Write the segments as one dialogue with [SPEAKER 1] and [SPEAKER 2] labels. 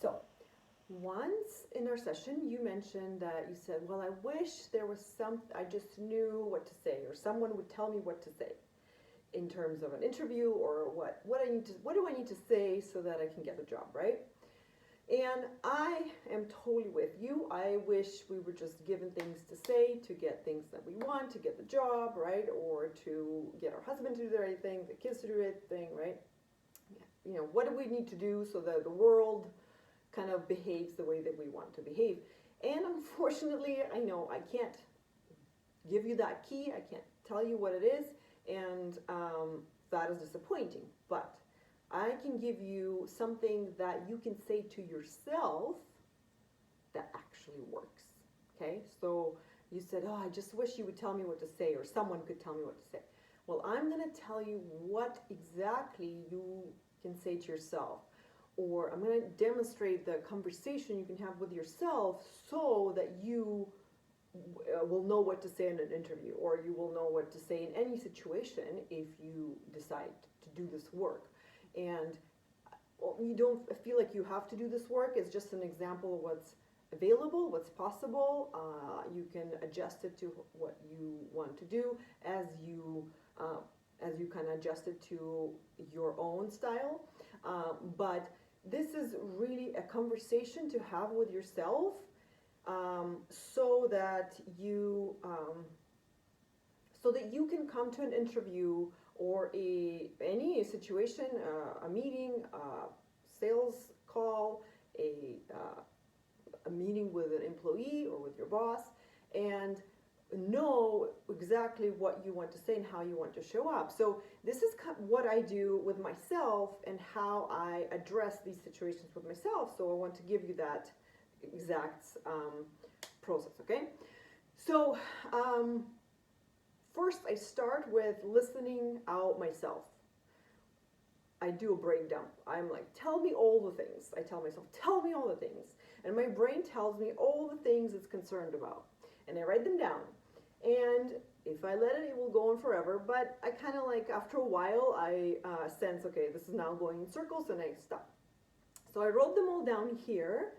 [SPEAKER 1] So, once in our session, you mentioned that you said, well, I wish there was I just knew what to say, or someone would tell me what to say in terms of an interview, or what do I need to say so that I can get the job, right? And I am totally with you. I wish we were just given things to say to get things that we want, to get the job, right? Or to get our husband to do the right thing, the kids to do the right thing, right? You know, what do we need to do so that the world kind of behaves the way that we want to behave? And unfortunately, I know I can't give you that key. I can't tell you what it is, and that is disappointing. But I can give you something that you can say to yourself that actually works. Okay, so you said, oh, I just wish you would tell me what to say, or someone could tell me what to say. Well, I'm going to tell you what exactly you can say to yourself, or I'm going to demonstrate the conversation you can have with yourself so that you will know what to say in an interview, or you will know what to say in any situation if you decide to do this work. And well, you don't feel like you have to do this work. It's just an example of what's available, what's possible. You can adjust it to what you want to do as you kind of adjust it to your own style. But this is really a conversation to have with yourself, so that you can come to an interview or any situation, a meeting, a sales call, a meeting with an employee or with your boss, and know exactly what you want to say and how you want to show up. So this is what I do with myself and how I address these situations with myself. So I want to give you that exact process, okay? So first I start with listening out myself. I do a brain dump. I'm like, tell me all the things. I tell myself, tell me all the things. And my brain tells me all the things it's concerned about. And I write them down. And if I let it, it will go on forever. But I kind of like, after a while, I sense, okay, this is now going in circles, and I stop. So I wrote them all down here,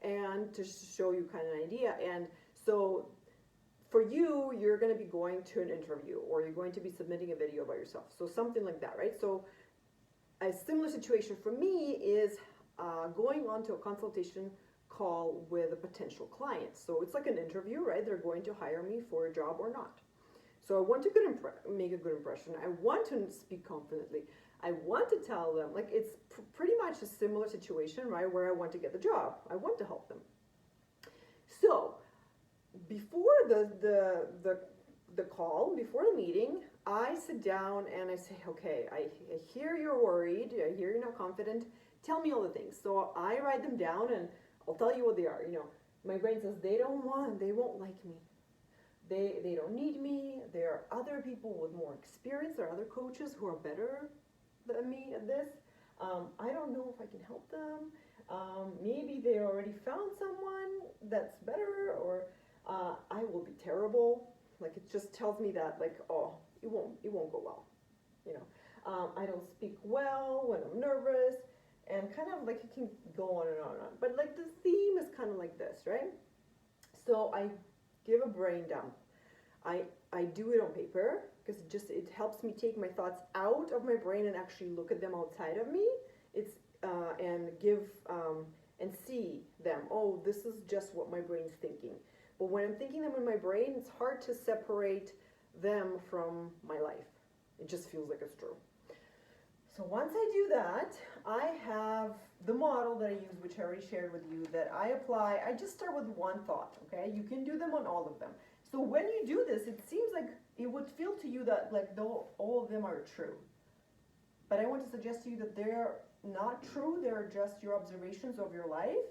[SPEAKER 1] and to show you kind of an idea. And so for you, you're going to be going to an interview, or you're going to be submitting a video about yourself. So something like that, right? So a similar situation for me is going on to a consultation call with a potential client. So it's like an interview, right? They're going to hire me for a job or not. So I want to make a good impression. I want to speak confidently. I want to tell them, like, it's pretty much a similar situation, right, where I want to get the job. I want to help them. So before the call, before the meeting, I sit down and I say, okay, I hear you're worried. I hear you're not confident. Tell me all the things. So I write them down, and I'll tell you what they are. You know, my brain says they won't like me. They don't need me. There are other people with more experience. There are other coaches who are better than me at this. I don't know if I can help them. Maybe they already found someone that's better, or I will be terrible. Like, it just tells me that, like, oh, it won't go well. You know, I don't speak well when I'm nervous, and kind of like it can go on and on and on. But like the theme is kind of like this, right? So I give a brain dump. I do it on paper because it helps me take my thoughts out of my brain and actually look at them outside of me. It's and give and see them. Oh, this is just what my brain's thinking. But when I'm thinking them in my brain, it's hard to separate them from my life. It just feels like it's true. So once I do that, I have the model that I use, which I already shared with you, that I apply. I just start with one thought, okay? You can do them on all of them. So when you do this, it seems like it would feel to you that like though all of them are true. But I want to suggest to you that they're not true. They're just your observations of your life.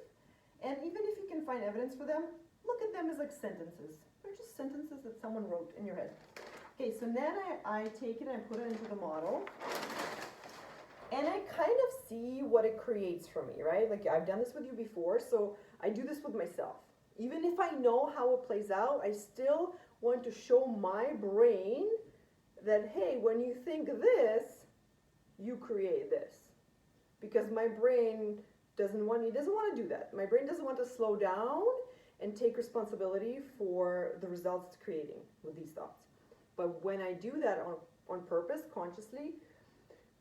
[SPEAKER 1] And even if you can find evidence for them, look at them as like sentences. They're just sentences that someone wrote in your head. Okay, so then I take it and put it into the model. And I kind of see what it creates for me, right? Like, I've done this with you before, so I do this with myself. Even if I know how it plays out, I still want to show my brain that, hey, when you think this, you create this. Because my brain doesn't want to do that. My brain doesn't want to slow down and take responsibility for the results it's creating with these thoughts. But when I do that on purpose, consciously,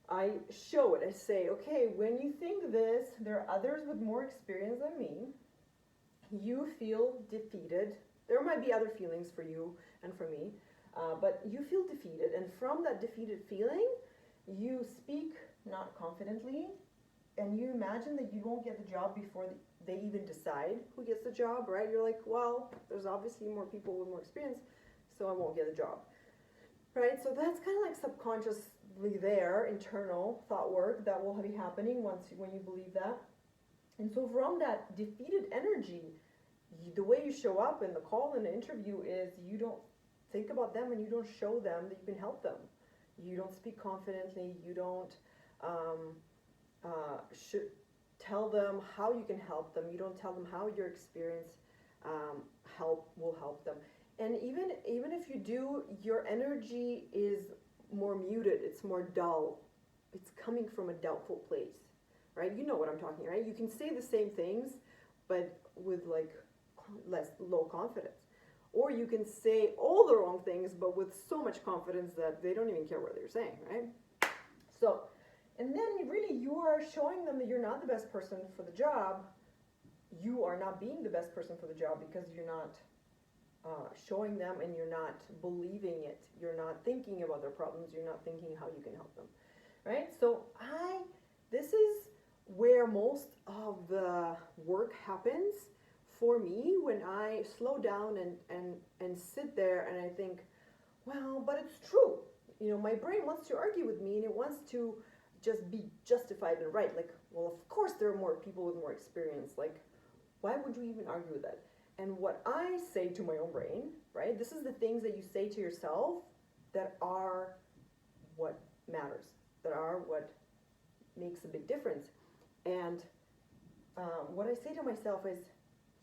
[SPEAKER 1] I show it. I say, okay, when you think this, there are others with more experience than me. You feel defeated. There might be other feelings for you and for me, but you feel defeated. And from that defeated feeling, you speak not confidently, and you imagine that you won't get the job before they even decide who gets the job, right? You're like, well, there's obviously more people with more experience, so I won't get the job, right? So that's kind of like subconsciously there, internal thought work that will be happening when you believe that. And so from that defeated energy, the way you show up in the call in the interview is you don't think about them and you don't show them that you can help them. You don't speak confidently. You don't should tell them how you can help them. You don't tell them how your experience will help them. And even if you do, your energy is more muted. It's more dull. It's coming from a doubtful place, right? You know what I'm talking, right? You can say the same things, but with like low confidence. Or you can say all the wrong things, but with so much confidence that they don't even care what you're saying, right? So, and then really you are showing them that you're not the best person for the job. You are not being the best person for the job because you're not showing them and you're not believing it. You're not thinking about their problems. You're not thinking how you can help them, right? So this is where most of the work happens for me, when I slow down and sit there and I think, well, but it's true. You know, my brain wants to argue with me and it wants to just be justified and right. Like, well, of course there are more people with more experience. Like, why would you even argue with that? And what I say to my own brain, right, this is the things that you say to yourself that are what matters, that are what makes a big difference. And what I say to myself is,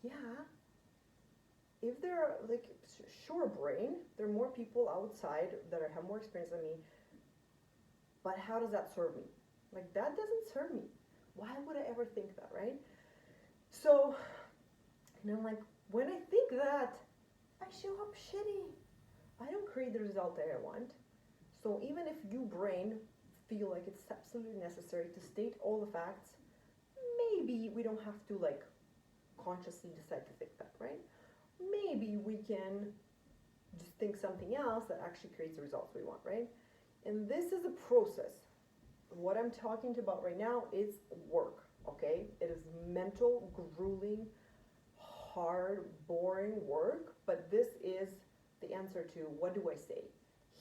[SPEAKER 1] yeah, if there are, like, sure, brain, there are more people outside that have more experience than me, but how does that serve me? Like, that doesn't serve me. Why would I ever think that, right? So, and I'm like, when I think that, I show up shitty. I don't create the result that I want. So even if you, brain, feel like it's absolutely necessary to state all the facts, maybe we don't have to, like, consciously decide to think that, right? Maybe we can just think something else that actually creates the results we want, right? And this is a process. What I'm talking about right now is work, okay? It is mental, grueling, hard, boring work, but this is the answer to what do I say?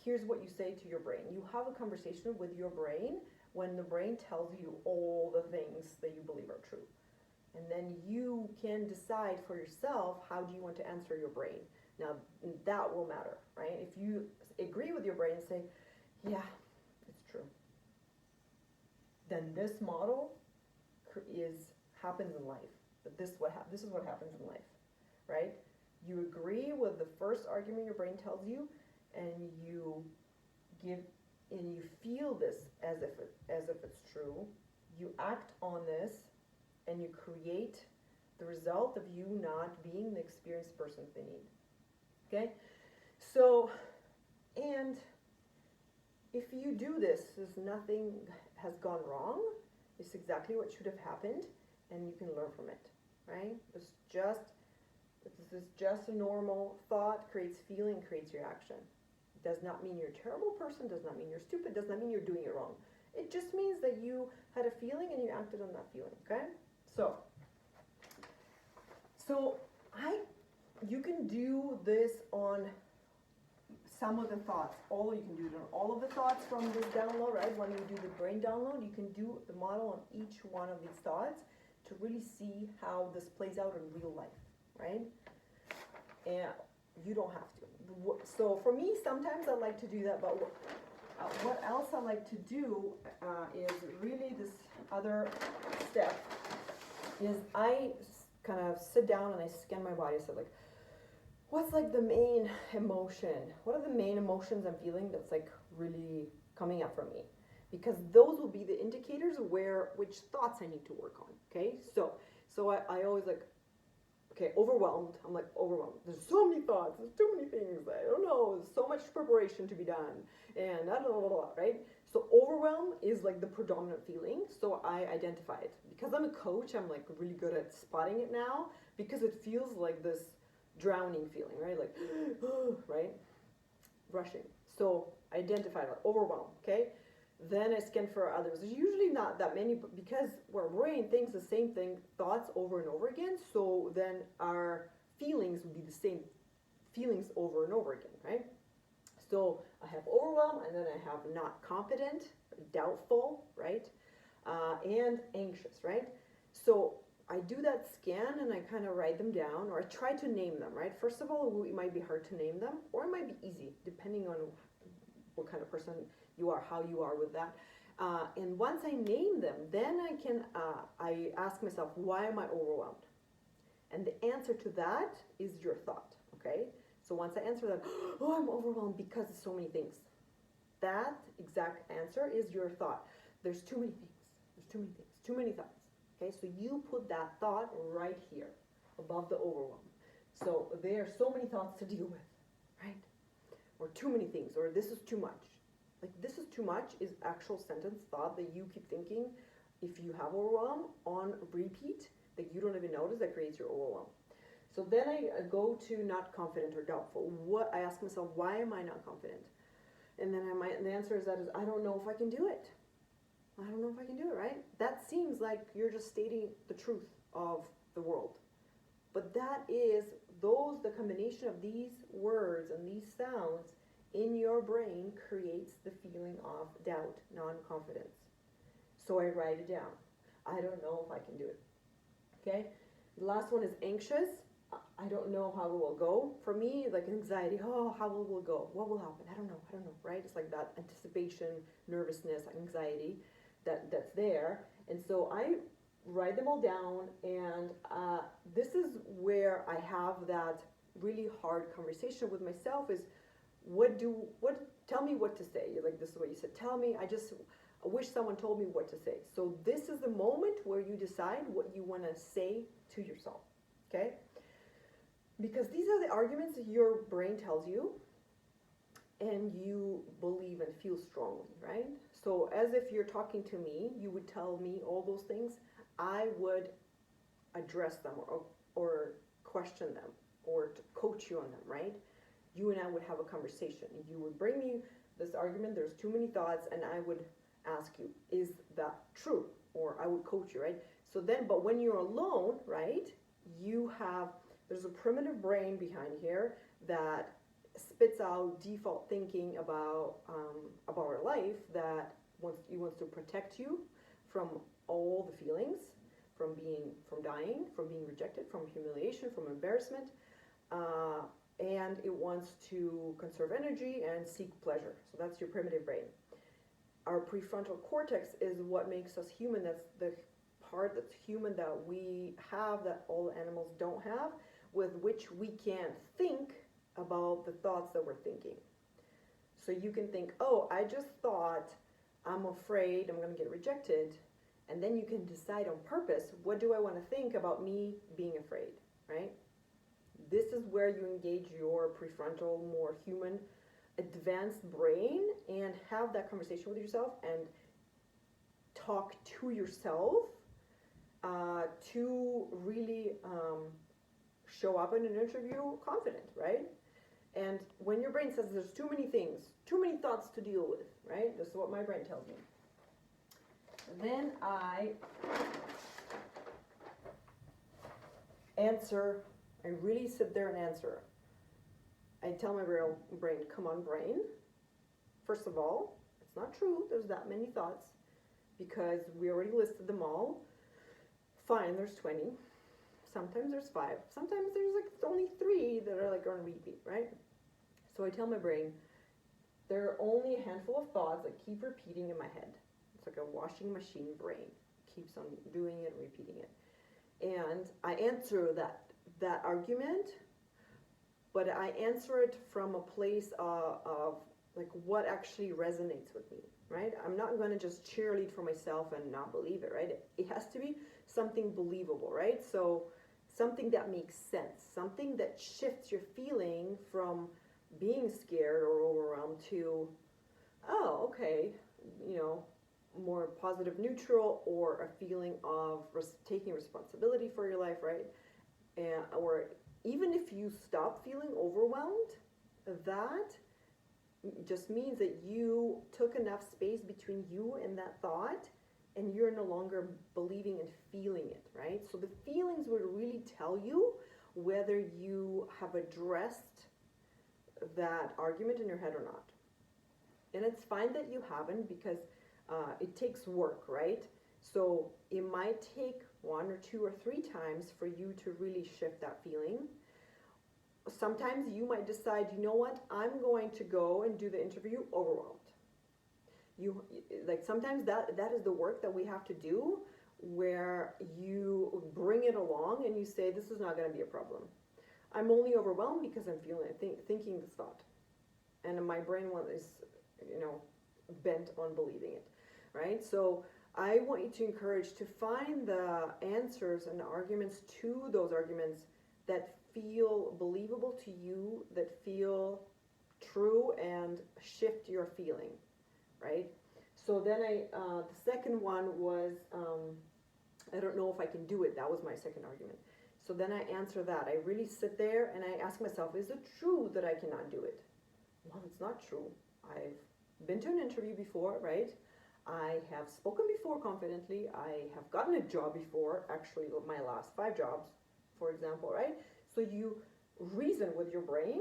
[SPEAKER 1] Here's what you say to your brain. You have a conversation with your brain when the brain tells you all the things that you believe are true. And then you can decide for yourself, how do you want to answer your brain? Now, that will matter, right? If you agree with your brain and say, yeah, it's true, then this model happens in life. But this is what happens in life, right? You agree with the first argument your brain tells you, and you feel this as if it's true. You act on this, and you create the result of you not being the experienced person they need. Okay? So, and if you do this, nothing has gone wrong. It's exactly what should have happened, and you can learn from it, right? This is just a normal thought, creates feeling, creates reaction. It does not mean you're a terrible person, does not mean you're stupid, does not mean you're doing it wrong. It just means that you had a feeling and you acted on that feeling, okay? So you can do this on some of the thoughts. You can do it on all of the thoughts from this download, right? When you do the brain download, you can do the model on each one of these thoughts to really see how this plays out in real life, right? And you don't have to. So for me, sometimes I like to do that, but what else I like to do is really this other step is I kind of sit down and I scan my body. So like, what's like the main emotion? What are the main emotions I'm feeling that's like really coming up for me? because those will be the indicators of which thoughts I need to work on. Okay, so I always like, okay, overwhelmed. I'm like overwhelmed. There's so many thoughts. There's too many things. I don't know. There's so much preparation to be done, and I don't know, right? So overwhelm is like the predominant feeling. So I identify it because I'm a coach. I'm like really good at spotting it now because it feels like this drowning feeling, right? Like, right, rushing. So I identify like overwhelm. Okay. Then I scan for others. There's usually not that many because our brain thinks the same thing, thoughts over and over again. So then our feelings would be the same feelings over and over again, right? So I have overwhelm, and then I have not confident, doubtful, right? And anxious, right? So I do that scan and I kind of write them down, or I try to name them, right? First of all, it might be hard to name them, or it might be easy, depending on what kind of person you are, how you are with that. And once I name them, then I ask myself, why am I overwhelmed? And the answer to that is your thought, okay? So once I answer that, oh, I'm overwhelmed because of so many things. That exact answer is your thought. There's too many things. There's too many things. Too many thoughts. Okay, so you put that thought right here, above the overwhelm. So there are so many thoughts to deal with, right? Or too many things, or this is too much. Like this is too much is actual sentence thought that you keep thinking if you have overwhelm on repeat that you don't even notice that creates your overwhelm. So then I go to not confident or doubtful. What I ask myself, why am I not confident? And then the answer is I don't know if I can do it. I don't know if I can do it, right? That seems like you're just stating the truth of the world. But that is the combination of these words and these sounds in your brain creates the feeling of doubt, non-confidence. So I write it down. I don't know if I can do it. Okay? The last one is anxious. I don't know how it will go. For me, like anxiety, oh, how will it go? What will happen? I don't know, right? It's like that anticipation, nervousness, anxiety that's there. And so I write them all down, and this is where I have that really hard conversation with myself is, tell me what to say. Like this is what you said. Tell me, I wish someone told me what to say. So this is the moment where you decide what you want to say to yourself, okay? Because these are the arguments that your brain tells you and you believe and feel strongly, right? So as if you're talking to me, you would tell me all those things. I would address them or question them or to coach you on them, right? You and I would have a conversation. You would bring me this argument, there's too many thoughts, and I would ask you, is that true? Or I would coach you, right? So then, but when you're alone, right, there's a primitive brain behind here that spits out default thinking about our life that wants to protect you from all the feelings, from dying, from being rejected, from humiliation, from embarrassment, and it wants to conserve energy and seek pleasure. So that's your primitive brain. Our prefrontal cortex is what makes us human. That's the part that's human that we have that all animals don't have, with which we can think about the thoughts that we're thinking. So you can think, oh, I just thought I'm afraid I'm going to get rejected. And then you can decide on purpose, what do I want to think about me being afraid, right? This is where you engage your prefrontal, more human, advanced brain and have that conversation with yourself and talk to yourself to really show up in an interview confident, right? And when your brain says there's too many things, too many thoughts to deal with, right? This is what my brain tells me. Then I answer. I really sit there and answer. I tell my brain, come on, brain. First of all, it's not true. There's that many thoughts because we already listed them all. Fine, there's 20. Sometimes there's 5. Sometimes there's like only 3 that are like on repeat, right? So I tell my brain, there are only a handful of thoughts that keep repeating in my head. It's like a washing machine brain. Keeps on doing it, repeating it. And I answer that argument, but I answer it from a place of like what actually resonates with me, right? I'm not going to just cheerlead for myself and not believe it, right? It has to be something believable, right? So something that makes sense, something that shifts your feeling from being scared or overwhelmed to, oh, okay, you know, more positive neutral, or a feeling of taking responsibility for your life, right? And, or even if you stop feeling overwhelmed, that just means that you took enough space between you and that thought, and you're no longer believing and feeling it, right? So the feelings would really tell you whether you have addressed that argument in your head or not. And it's fine that you haven't, because it takes work, right? So it might take 1 or 2 or 3 times for you to really shift that feeling. Sometimes you might decide, you know what, I'm going to go and do the interview overwhelmed. You like, sometimes that is the work that we have to do, where you bring it along and you say, this is not going to be a problem. I'm only overwhelmed because I'm thinking this thought, and my brain is, you know, bent on believing it, right? So I want you to encourage to find the answers and the arguments to those arguments that feel believable to you, that feel true and shift your feeling, right? So then the second one was, I don't know if I can do it. That was my second argument. So then I answer that. I really sit there and I ask myself, is it true that I cannot do it? Well, it's not true. I've been to an interview before, right? I have spoken before confidently. I have gotten a job before, actually my last 5 jobs, for example, right? So you reason with your brain,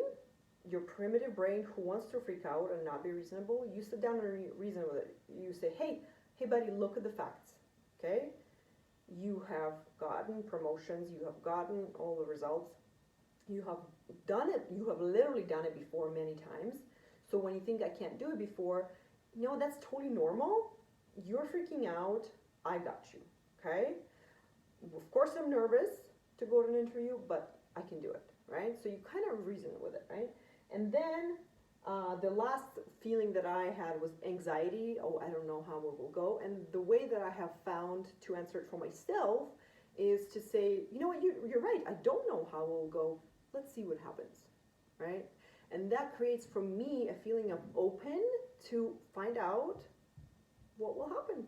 [SPEAKER 1] your primitive brain who wants to freak out and not be reasonable. You sit down and reason with it. You say, hey buddy, look at the facts, okay? You have gotten promotions, you have gotten all the results, you have done it, you have literally done it before many times. So when you think I can't do it before, no, that's totally normal. You're freaking out, I got you, okay? Of course I'm nervous to go to an interview, but I can do it, right? So you kind of reason with it, right? And then the last feeling that I had was anxiety. Oh, I don't know how it will go. And the way that I have found to answer it for myself is to say, you know what, you're right. I don't know how it will go. Let's see what happens, right? And that creates for me a feeling of open to find out what will happen.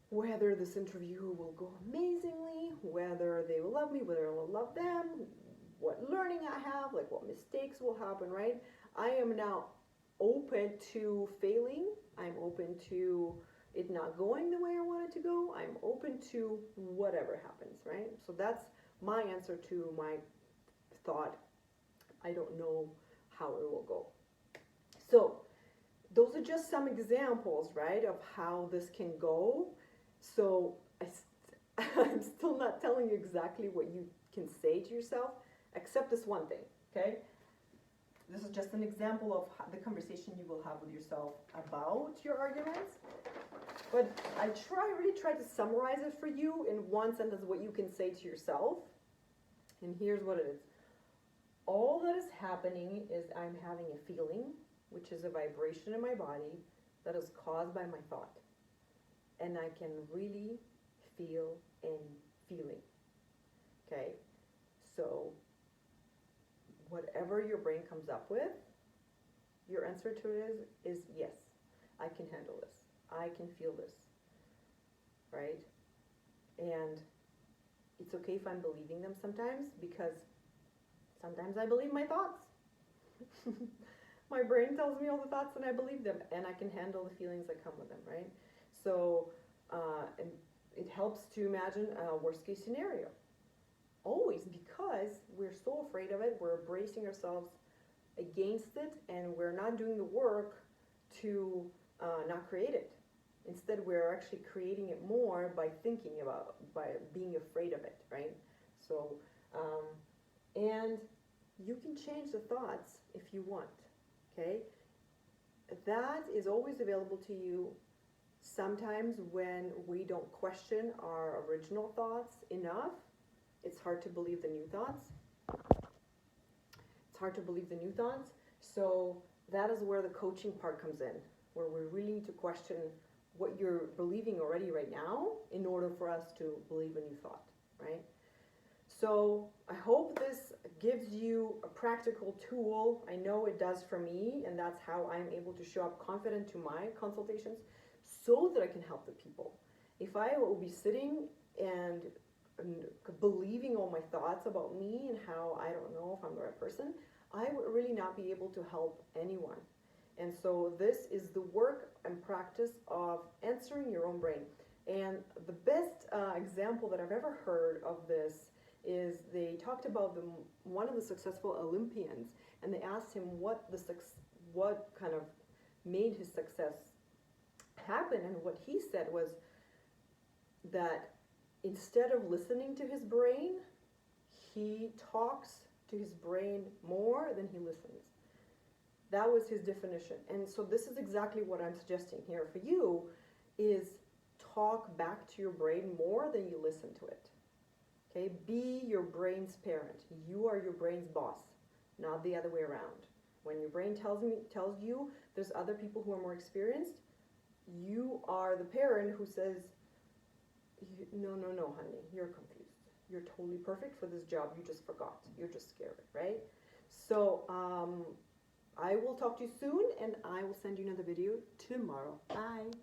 [SPEAKER 1] Whether this interview will go amazingly, whether they will love me, whether I will love them, what learning I have, like what mistakes will happen, right? I am now open to failing. I'm open to it not going the way I want it to go. I'm open to whatever happens, right? So that's my answer to my thought, I don't know how it will go. So those are just some examples, right, of how this can go. So I'm still not telling you exactly what you can say to yourself, except this one thing, okay? This is just an example of the conversation you will have with yourself about your arguments. But I really try to summarize it for you in one sentence, what you can say to yourself. And here's what it is. All that is happening is I'm having a feeling, which is a vibration in my body that is caused by my thought. And I can really feel any feeling, okay? So whatever your brain comes up with, your answer to it is yes, I can handle this. I can feel this, right? And it's okay if I'm believing them sometimes, because sometimes I believe my thoughts. My brain tells me all the thoughts and I believe them, and I can handle the feelings that come with them, right? So and it helps to imagine a worst case scenario. Always, because we're so afraid of it, we're bracing ourselves against it, and we're not doing the work to not create it. Instead, we're actually creating it more by being afraid of it, right? So, and you can change the thoughts if you want, okay? That is always available to you. Sometimes when we don't question our original thoughts enough, it's hard to believe the new thoughts. It's hard to believe the new thoughts. So that is where the coaching part comes in. where we really need to question what you're believing already right now in order for us to believe a new thought, right? So I hope this gives you a practical tool. I know it does for me, and that's how I'm able to show up confident to my consultations so that I can help the people. If I will be sitting and believing all my thoughts about me and how I don't know if I'm the right person, I would really not be able to help anyone. And so this is the work and practice of answering your own brain. And the best example that I've ever heard of this is they talked about one of the successful Olympians, and they asked him what kind of made his success happen, and what he said was that instead of listening to his brain, he talks to his brain more than he listens. That was his definition. And so this is exactly what I'm suggesting here for you, is talk back to your brain more than you listen to it. Okay, be your brain's parent. You are your brain's boss, not the other way around. When your brain tells you there's other people who are more experienced, you are the parent who says, no, honey, you're confused. You're totally perfect for this job. You just forgot. You're just scared, right? So I will talk to you soon, and I will send you another video tomorrow. Bye.